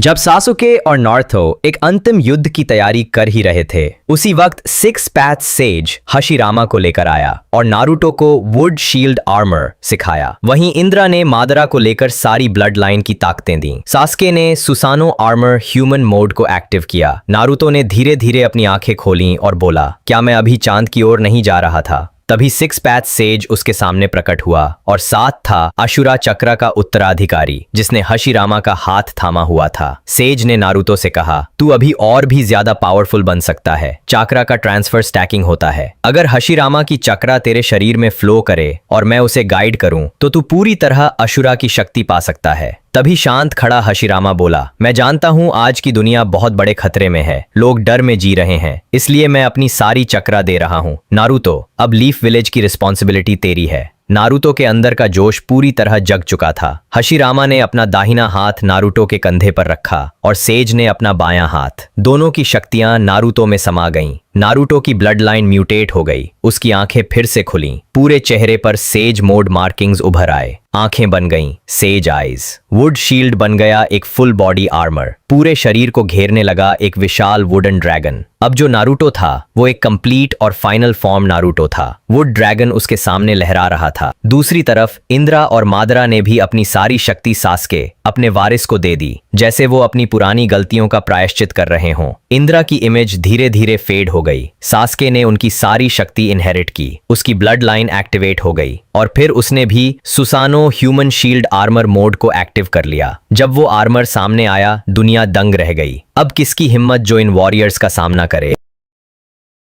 जब सासुके और नारुतो एक अंतिम युद्ध की तैयारी कर ही रहे थे, उसी वक्त सिक्स पैथ सेज हशिरामा को लेकर आया और नारुतो को वुड शील्ड आर्मर सिखाया। वहीं इंद्रा ने मादरा को लेकर सारी ब्लड लाइन की ताकतें दी। सास्के ने सुसानो आर्मर ह्यूमन मोड को एक्टिव किया। नारुतो ने धीरे धीरे अपनी आंखें खोलीं और बोला, क्या मैं अभी चांद की ओर नहीं जा रहा था? तभी सिक्स पैथ सेज उसके सामने प्रकट हुआ और साथ था अशुरा चक्र का उत्तराधिकारी, जिसने हशिरामा का हाथ थामा हुआ था। सेज ने नारुतो से कहा, तू अभी और भी ज्यादा पावरफुल बन सकता है। चक्र का ट्रांसफर स्टैकिंग होता है। अगर हशिरामा की चक्र तेरे शरीर में फ्लो करे और मैं उसे गाइड करूं तो तू पूरी तरह अशुरा की शक्ति पा सकता है। तभी शांत खड़ा हशिरामा बोला, मैं जानता हूं आज की दुनिया बहुत बड़े खतरे में है। लोग डर में जी रहे हैं, इसलिए मैं अपनी सारी चक्रा दे रहा हूं। नारुतो, अब लीफ विलेज की रिस्पॉन्सिबिलिटी तेरी है। नारुतो के अंदर का जोश पूरी तरह जग चुका था। हशिरामा ने अपना दाहिना हाथ नारुतो के कंधे पर रखा और सेज ने अपना बायां हाथ। दोनों की शक्तियां नारुतो में समा गईं। नारुतो की ब्लड लाइन म्यूटेट हो गई। उसकी आंखें फिर से खुलीं। पूरे चेहरे पर सेज मोड मार्किंग्स उभर आए। आंखें बन गईं सेज आइज। वुड शील्ड बन गया एक फुल बॉडी आर्मर। पूरे शरीर को घेरने लगा एक विशाल वुडन ड्रैगन। अब जो नारुतो था वो एक कंप्लीट और फाइनल फॉर्म नारुतो था। वुड ड्रैगन उसके सामने लहरा रहा था। दूसरी तरफ इंद्रा और मादरा ने भी अपनी सारी शक्ति सास्के अपने वारिस को दे दी, जैसे वो अपनी पुरानी गलतियों का प्रायश्चित कर रहे हों। इंद्रा की इमेज धीरे धीरे फेड हो गई। सास्के ने उनकी सारी शक्ति इनहेरिट की। उसकी ब्लड लाइन एक्टिवेट हो गई और फिर उसने भी सुसानो ह्यूमन शील्ड आर्मर मोड को एक्टिव कर लिया। जब वो आर्मर सामने आया, दुनिया दंग रह गई। अब किसकी हिम्मत जो इन वॉरियर्स का सामना करे।